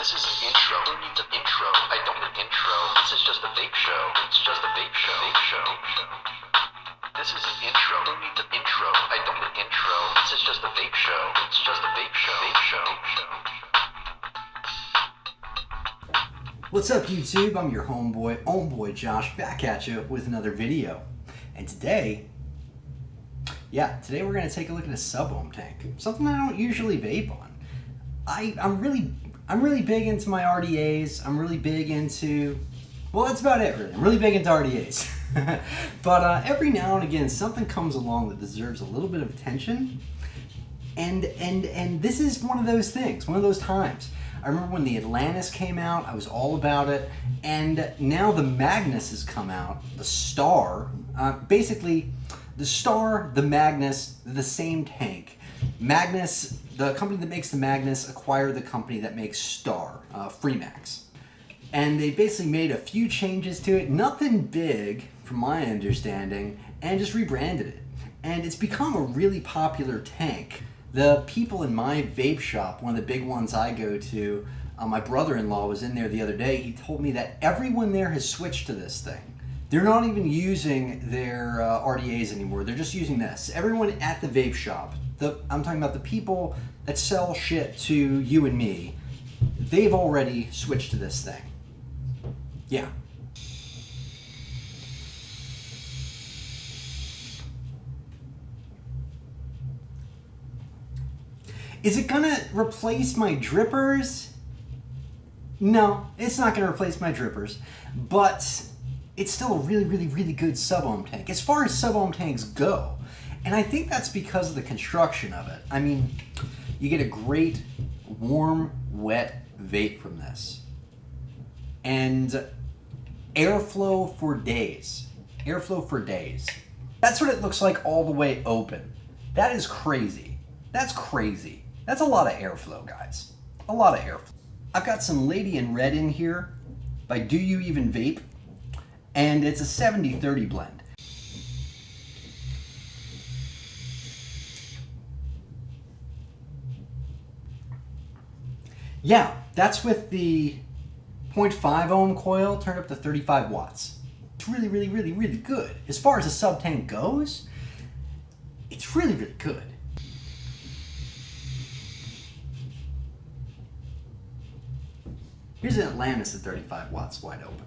This is an intro. Who needs an intro? I don't need an intro. This is just a vape show. It's just a vape show. Vape show. This is an intro. Who needs an intro? I don't need an intro. This is just a vape show. It's just a vape show. Vape show. What's up, YouTube? I'm your homeboy Josh, back at you with another video. And today we're going to take a look at a sub-ohm tank. Something I don't usually vape on. I'm really big into my RDAs. I'm really big into, well, that's about it really. I'm really big into RDAs. But every now and again something comes along that deserves a little bit of attention. And this is one of those things, one of those times. I remember when the Atlantis came out, I was all about it, and now the Magnus has come out, the Starre, basically the Starre, the Magnus, the same tank. Magnus, the company that makes the Magnus acquired the company that makes Starre, Freemax. And they basically made a few changes to it, nothing big from my understanding, and just rebranded it. And it's become a really popular tank. The people in my vape shop, one of the big ones I go to, my brother-in-law was in there the other day. He told me that everyone there has switched to this thing. They're not even using their RDAs anymore. They're just using this. Everyone at the vape shop, I'm talking about the people that sell shit to you and me, they've already switched to this thing. Yeah. Is it gonna replace my drippers? No, it's not gonna replace my drippers, but it's still a really good sub-ohm tank as far as sub-ohm tanks go. And I think that's because of the construction of it. I mean, you get a great warm, wet vape from this. And airflow for days. Airflow for days. That's what it looks like all the way open. That is crazy. That's crazy. That's a lot of airflow, guys. A lot of airflow. I've got some Lady in Red in here by Do You Even Vape? And it's a 70-30 blend. Yeah, that's with the 0.5 ohm coil turned up to 35 watts. It's really good. As far as a sub tank goes, it's really good. Here's an Atlantis at 35 watts wide open.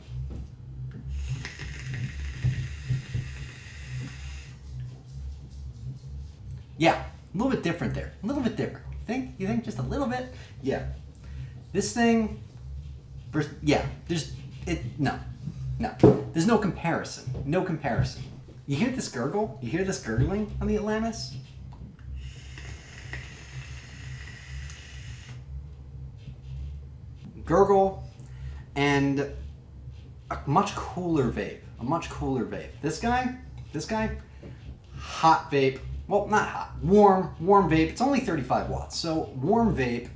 Yeah, a little bit different there. A little bit different. You think just a little bit? Yeah. This thing, yeah, no. There's no comparison. No comparison. You hear this gurgle? You hear this gurgling on the Atlantis? Gurgle, and a much cooler vape. A much cooler vape. This guy, hot vape. Well, not hot. Warm vape. It's only 35 watts. So warm vape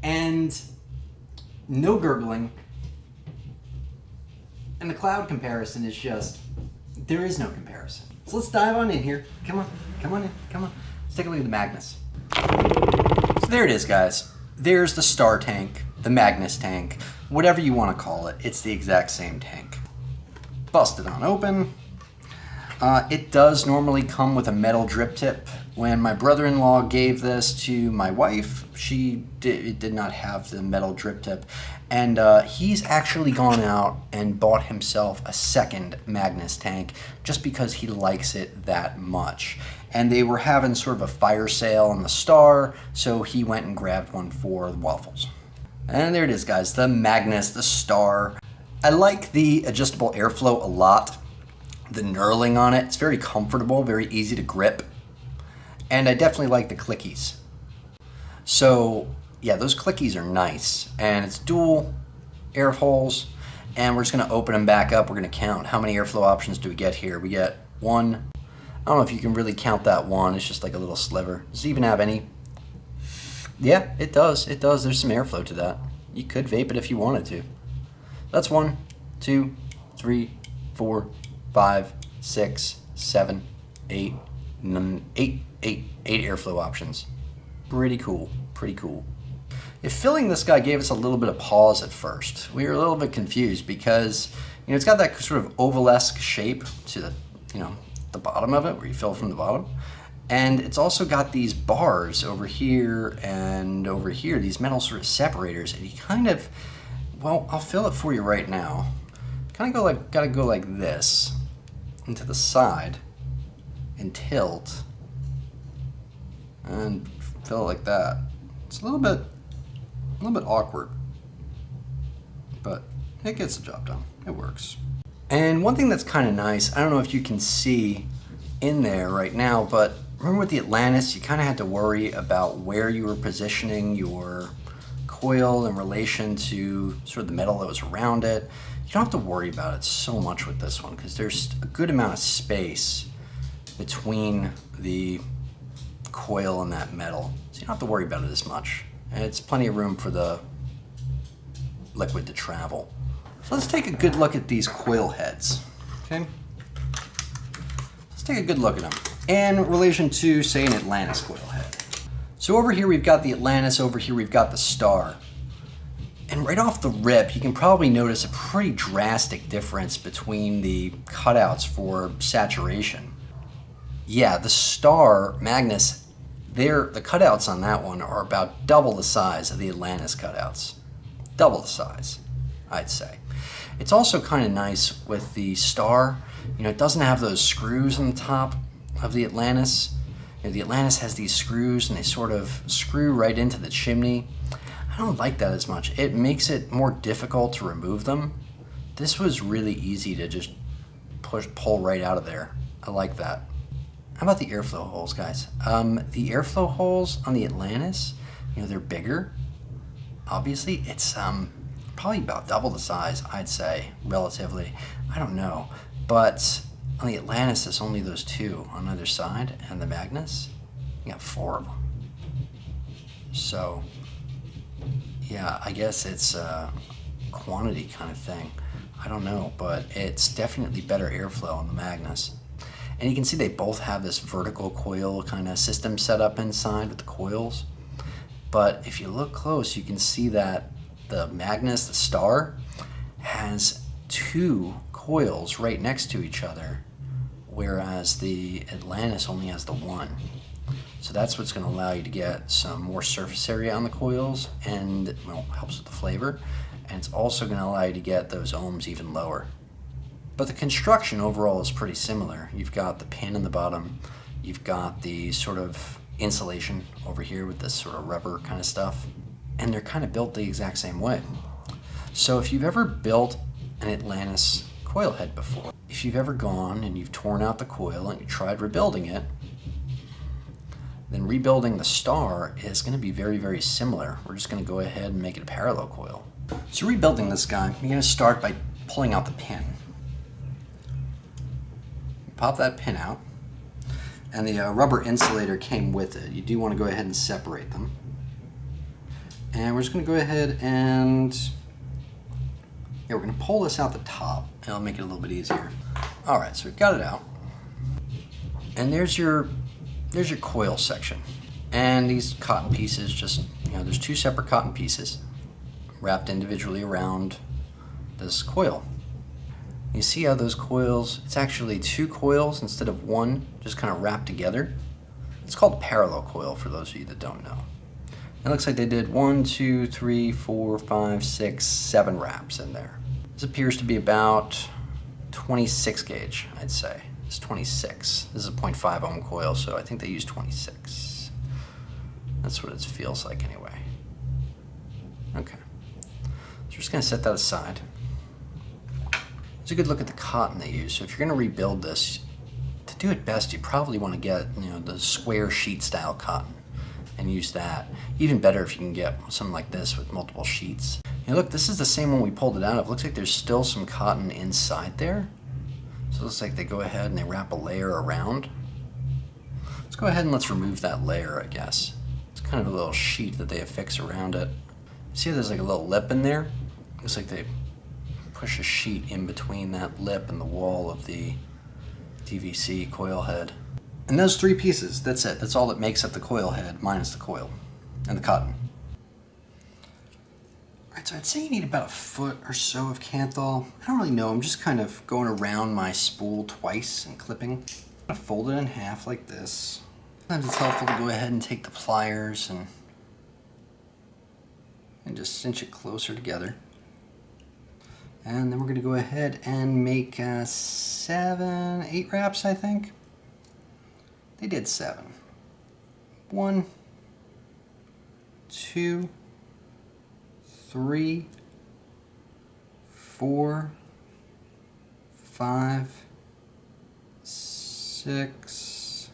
and no gurgling. And the cloud comparison is just, there is no comparison. So let's dive on in here. Come on in. Let's take a look at the Magnus. So there it is, guys. There's the Starre Tank, the Magnus Tank, whatever you want to call it. It's the exact same tank. Busted on open. It does normally come with a metal drip tip. When my brother-in-law gave this to my wife, it did not have the metal drip tip. And he's actually gone out and bought himself a second Magnus tank just because he likes it that much. And they were having sort of a fire sale on the Starre, so he went and grabbed one for the waffles. And there it is, guys, the Magnus, the Starre. I like the adjustable airflow a lot. The knurling on it, it's very comfortable, very easy to grip. And I definitely like the clickies. So yeah, those clickies are nice. And it's dual air holes. And we're just gonna open them back up. We're gonna count. How many airflow options do we get here? We get one. I don't know if you can really count that one. It's just like a little sliver. Does it even have any? Yeah, it does. It does. There's some airflow to that. You could vape it if you wanted to. That's 1, 2, 3, 4, 5, 6, 7, 8, 9, 8 airflow options. Pretty cool. If filling this guy gave us a little bit of pause at first, we were a little bit confused because, you know, it's got that sort of ovalesque shape to the, you know, the bottom of it where you fill from the bottom. And it's also got these bars over here and over here, these metal sort of separators, and you kind of, well, I'll fill it for you right now. Kind of gotta go like this into the side and tilt and fill it like that. It's a little bit awkward, but it gets the job done. It works. And one thing that's kind of nice, I don't know if you can see in there right now, but remember with the Atlantis, you kind of had to worry about where you were positioning your coil in relation to sort of the metal that was around it. You don't have to worry about it so much with this one because there's a good amount of space between the coil and that metal. So you don't have to worry about it as much. And it's plenty of room for the liquid to travel. So let's take a good look at these coil heads, okay? Let's take a good look at them in relation to, say, an Atlantis coil head. So over here we've got the Atlantis, over here we've got the Starre. And right off the rip, you can probably notice a pretty drastic difference between the cutouts for saturation. Yeah, the Starre Maganus, the cutouts on that one are about double the size of the Atlantis cutouts. Double the size, I'd say. It's also kind of nice with the Starre, you know, it doesn't have those screws on the top of the Atlantis. You know, the Atlantis has these screws and they sort of screw right into the chimney. I don't like that as much. It makes it more difficult to remove them. This was really easy to just pull right out of there. I like that. How about the airflow holes, guys? The airflow holes on the Atlantis, you know, they're bigger. Obviously, it's probably about double the size, I'd say, relatively. I don't know. But on the Atlantis, it's only those two on either side, and the Maganus, you got 4 of them. So, yeah, I guess it's a quantity kind of thing. I don't know, but it's definitely better airflow on the Maganus. And you can see they both have this vertical coil kind of system set up inside with the coils. But if you look close, you can see that the Maganus, the Starre, has 2 coils right next to each other, whereas the Atlantis only has the 1. So that's what's going to allow you to get some more surface area on the coils, and well, helps with the flavor. And it's also going to allow you to get those ohms even lower. But the construction overall is pretty similar. You've got the pin in the bottom, you've got the sort of insulation over here with this sort of rubber kind of stuff, and they're kind of built the exact same way. So if you've ever built an Atlantis coil head before, if you've ever gone and you've torn out the coil and you tried rebuilding it, then rebuilding the Starre is going to be very, very similar. We're just going to go ahead and make it a parallel coil. So rebuilding this guy, you're going to start by pulling out the pin. Pop that pin out, and the rubber insulator came with it. You do want to go ahead and separate them. And we're just going to go ahead and, yeah, we're going to pull this out the top, and it'll make it a little bit easier. All right, so we've got it out. And there's your coil section. And these cotton pieces, just, you know, there's 2 separate cotton pieces wrapped individually around this coil. You see how those coils, it's actually 2 coils instead of 1, just kind of wrapped together. It's called a parallel coil for those of you that don't know. It looks like they did 1, 2, 3, 4, 5, 6, 7 wraps in there. This appears to be about 26 gauge, I'd say. It's 26. This is a 0.5 ohm coil, so I think they use 26. That's what it feels like anyway. Okay. So we're just going to set that aside. It's a good look at the cotton they use. So if you're going to rebuild this, to do it best, you probably want to get, you know, the square sheet style cotton and use that. Even better if you can get something like this with multiple sheets. You know, look, this is the same one we pulled it out of. It looks like there's still some cotton inside there. So it looks like they go ahead and they wrap a layer around. Let's go ahead and let's remove that layer, I guess. It's kind of a little sheet that they affix around it. See how there's like a little lip in there? Looks like they push a sheet in between that lip and the wall of the DVC coil head. And those 3 pieces, that's it. That's all that makes up the coil head, minus the coil and the cotton. Alright, so I'd say you need about a foot or so of Kanthal. I don't really know, I'm just kind of going around my spool twice and clipping. I'm gonna fold it in half like this. Sometimes it's helpful to go ahead and take the pliers and just cinch it closer together. And then we're gonna go ahead and make 7, 8 wraps, I think. They did 7. 1, 2, 3, 4, 5, 6,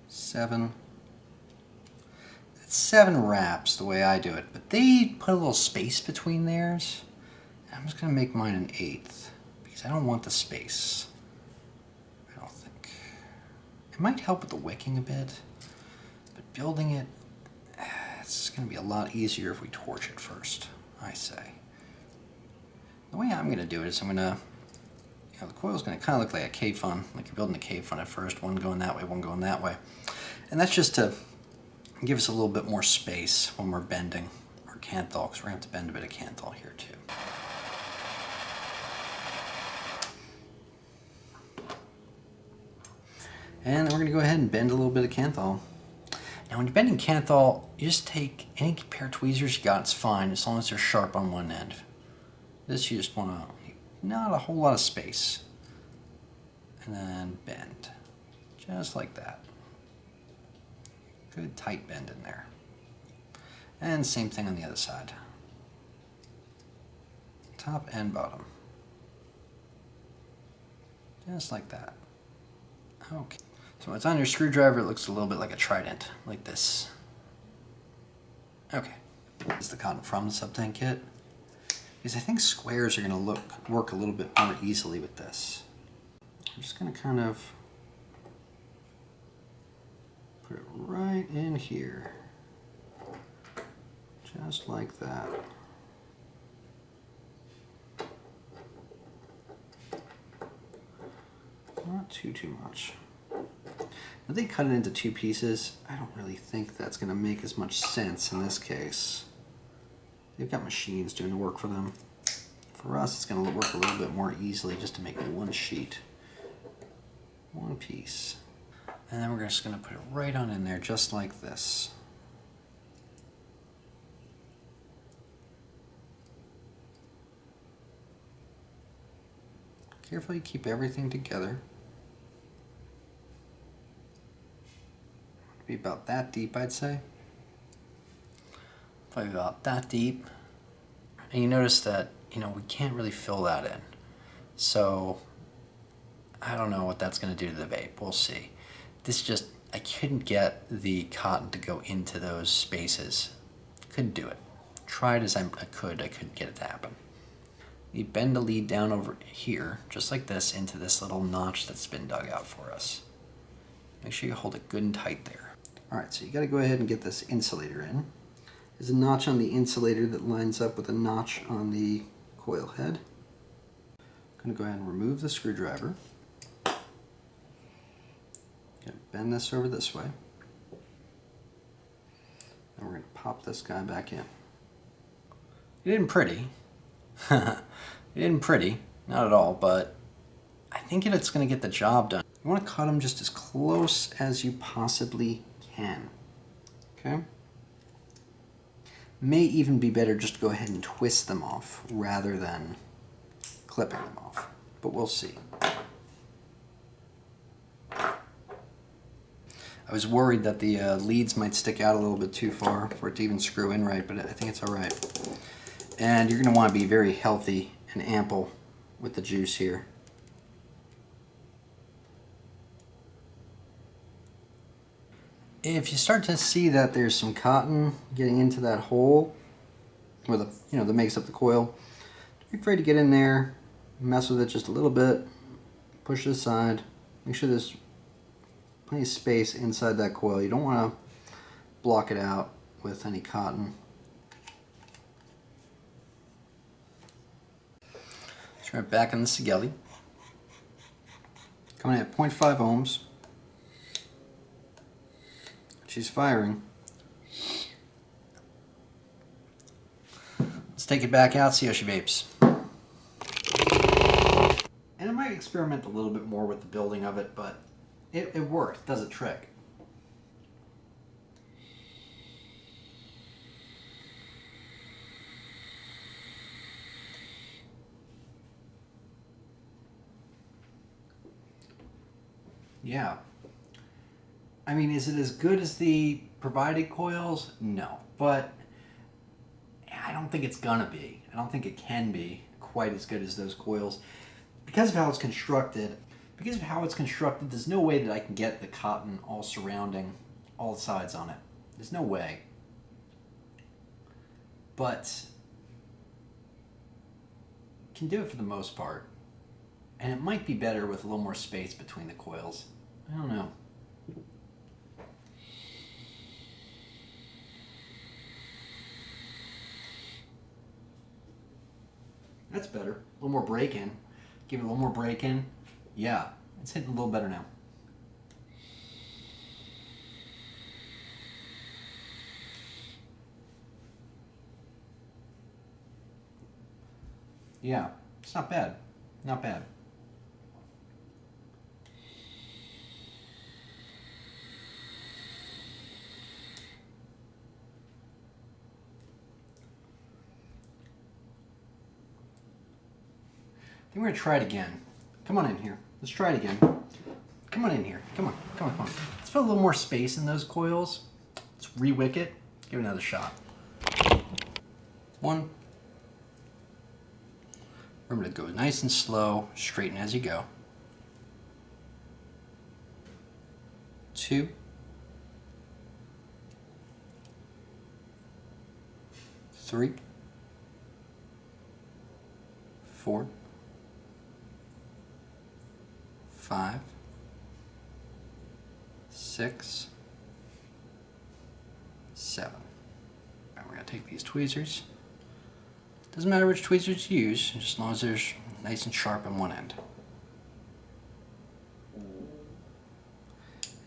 7. It's 7 wraps the way I do it, but they put a little space between theirs. I'm just gonna make mine an 1/8 because I don't want the space. I don't think. It might help with the wicking a bit, but building it, it's going to be a lot easier if we torch it first, I say. The way I'm going to do it is I'm going to, the coil's going to kind of look like a K-fun, like you're building a K-fun at first, one going that way, one going that way. And that's just to give us a little bit more space when we're bending our Kanthal, because we're going to have to bend a bit of Kanthal here too. And then we're going to go ahead and bend a little bit of Kanthal. Now when you're bending Kanthal, you just take any pair of tweezers you got, it's fine, as long as they're sharp on one end. This you just want to, not a whole lot of space. And then bend, just like that. Good tight bend in there. And same thing on the other side. Top and bottom. Just like that. Okay. So when it's on your screwdriver, it looks a little bit like a trident, like this. Okay. This is the cotton from the sub-tank kit. Because I think squares are going to work a little bit more easily with this. I'm just going to kind of put it right in here. Just like that. Not too much. Now they cut it into 2 pieces. I don't really think that's going to make as much sense in this case. They've got machines doing the work for them. For us, it's going to work a little bit more easily just to make one sheet. One piece. And then we're just going to put it right on in there just like this. Carefully keep everything together. Be about that deep, I'd say. Probably about that deep. And you notice that, we can't really fill that in. So, I don't know what that's going to do to the vape. We'll see. I couldn't get the cotton to go into those spaces. Couldn't do it. Tried as I could, I couldn't get it to happen. You bend the lead down over here, just like this, into this little notch that's been dug out for us. Make sure you hold it good and tight there. Alright, so you got to go ahead and get this insulator in. There's a notch on the insulator that lines up with a notch on the coil head. I'm going to go ahead and remove the screwdriver. Bend this over this way. And we're going to pop this guy back in. It isn't pretty. It isn't pretty, not at all, but I think it's going to get the job done. You want to cut them just as close as you possibly can. Okay? May even be better just to go ahead and twist them off rather than clipping them off, but we'll see. I was worried that the leads might stick out a little bit too far for it to even screw in right, but I think it's all right. And you're going to want to be very healthy and ample with the juice here. If you start to see that there's some cotton getting into that hole where that makes up the coil, don't be afraid to get in there, mess with it just a little bit, push it aside, make sure there's plenty of space inside that coil. You don't want to block it out with any cotton. Try it back in the Sigelli. Coming at 0.5 ohms. She's firing. Let's take it back out, see how she vapes. And I might experiment a little bit more with the building of it, but it worked. It does a trick. Yeah. I mean, is it as good as the provided coils? No. But I don't think it's gonna be. I don't think it can be quite as good as those coils. Because of how it's constructed, there's no way that I can get the cotton all surrounding all sides on it. There's no way. But can do it for the most part. And it might be better with a little more space between the coils. I don't know. That's better. A little more break in. Give it a little more break in. Yeah, it's hitting a little better now. Yeah, it's not bad. Not bad. I think we're gonna try it again. Come on in here. Let's try it again. Come on in here. Come on, come on, come on. Let's put a little more space in those coils. Let's re-wick it. Give it another shot. One. Remember to go nice and slow, straighten as you go. 2. 3. 4. 5. 6. 7. Alright, we're going to take these tweezers. Doesn't matter which tweezers you use, just as long as they're nice and sharp on one end.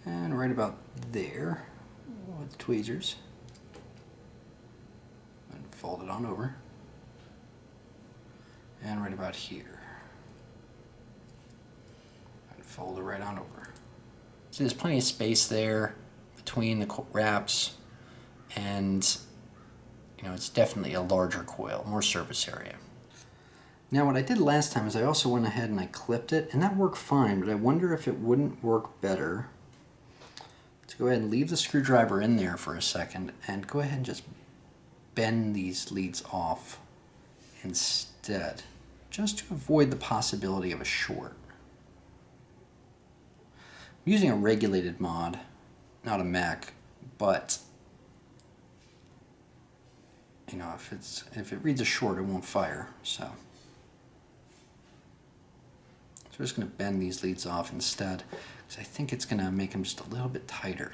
And right about there with the tweezers. And fold it on over. And right about here. And fold it right on over. So there's plenty of space there between the wraps, and you know, it's definitely a larger coil, more surface area. Now what I did last time is I also went ahead and I clipped it, and that worked fine, but I wonder if it wouldn't work better to go ahead and leave the screwdriver in there for a second and go ahead and just bend these leads off instead, just to avoid the possibility of a short. I'm using a regulated mod, not a mech, but you know, if it reads a short, it won't fire. So we're just going to bend these leads off instead, because I think it's going to make them just a little bit tighter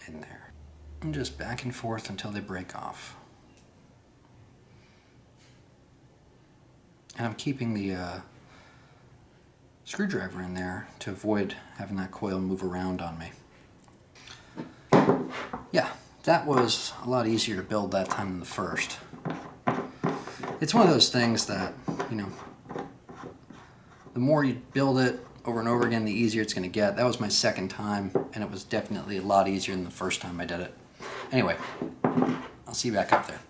in there. And just back and forth until they break off. And I'm keeping the screwdriver in there to avoid having that coil move around on me. Yeah. That was a lot easier to build that time than the first. It's one of those things that, you know, the more you build it over and over again, the easier it's going to get. That was my second time, and it was definitely a lot easier than the first time I did it. Anyway, I'll see you back up there.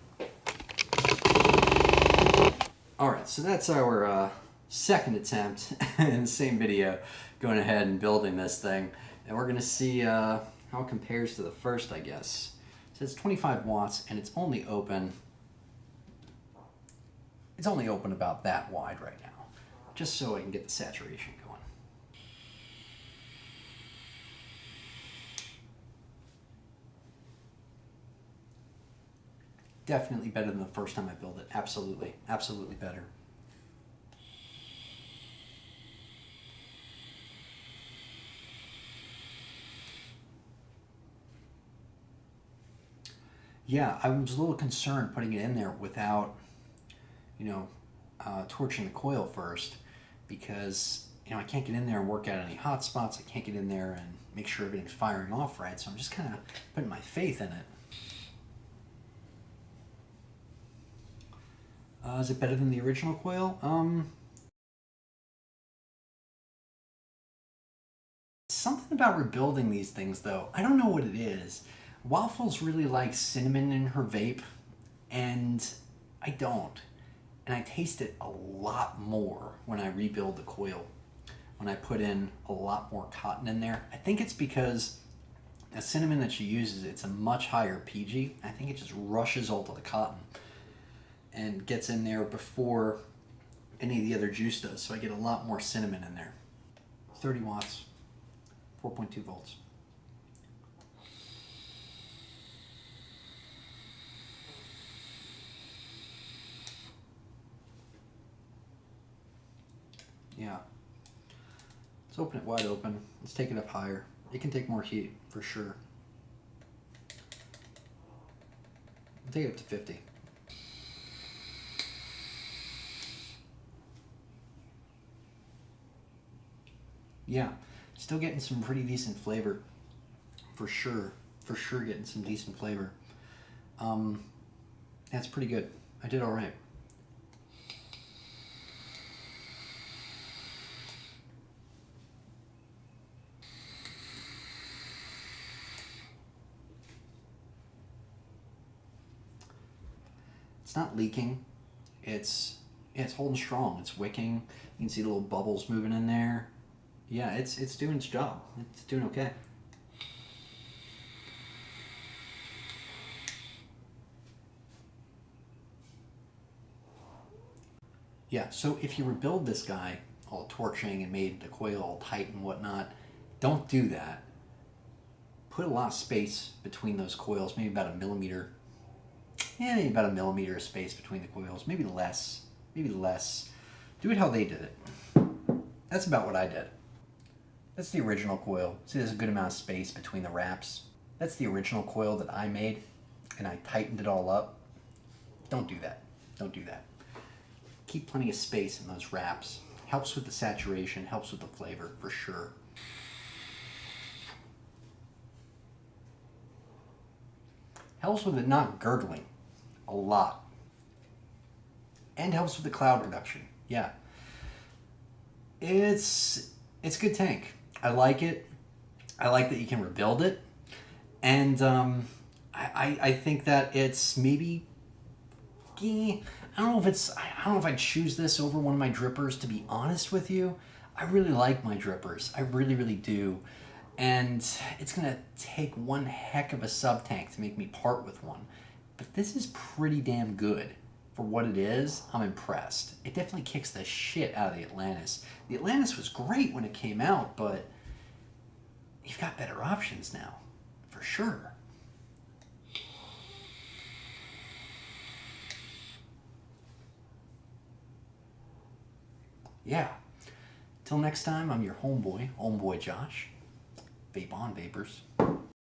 Alright, so that's our second attempt in the same video, going ahead and building this thing. And we're going to see how it compares to the first, I guess. So it's 25 watts, and it's only open about that wide right now, just so I can get the saturation going. Definitely better than the first time I built it. Absolutely, absolutely better. Yeah, I was a little concerned putting it in there without, you know, torching the coil first, because, you know, I can't get in there and work out any hot spots. I can't get in there and make sure everything's firing off right, so I'm just kind of putting my faith in it. Is it better than the original coil? Something about rebuilding these things, though. I don't know what it is. Waffles really likes cinnamon in her vape, and I don't. And I taste it a lot more when I rebuild the coil, when I put in a lot more cotton in there. I think it's because the cinnamon that she uses, it's a much higher PG. I think it just rushes all to the cotton and gets in there before any of the other juice does. So I get a lot more cinnamon in there. 30 watts, 4.2 volts. Yeah. Let's open it wide open. Let's take it up higher. It can take more heat, for sure. I'll take it up to 50. Yeah, still getting some pretty decent flavor, for sure. For sure getting some decent flavor. That's pretty good. I did all right. It's not leaking. It's holding strong. It's wicking. You can see the little bubbles moving in there. Yeah, it's doing its job. It's doing okay. Yeah, so if you rebuild this guy all torching and made the coil all tight and whatnot, don't do that. Put a lot of space between those coils, maybe about a millimeter. Yeah, maybe about a millimeter of space between the coils, maybe less. Maybe less. Do it how they did it. That's about what I did. That's the original coil. See, there's a good amount of space between the wraps. That's the original coil that I made, and I tightened it all up. Don't do that. Don't do that. Keep plenty of space in those wraps. Helps with the saturation, helps with the flavor, for sure. Helps with it not gurgling a lot. And helps with the cloud production. Yeah. It's a good tank. I like it. I like that you can rebuild it. And I think that it's maybe, I don't know if I'd choose this over one of my drippers, to be honest with you. I really like my drippers. I really, really do. And it's gonna take one heck of a sub tank to make me part with one. But this is pretty damn good. For what it is, I'm impressed. It definitely kicks the shit out of the Atlantis. The Atlantis was great when it came out, but you've got better options now, for sure. Yeah. Till next time, I'm your homeboy Josh. Vape on, Vapers.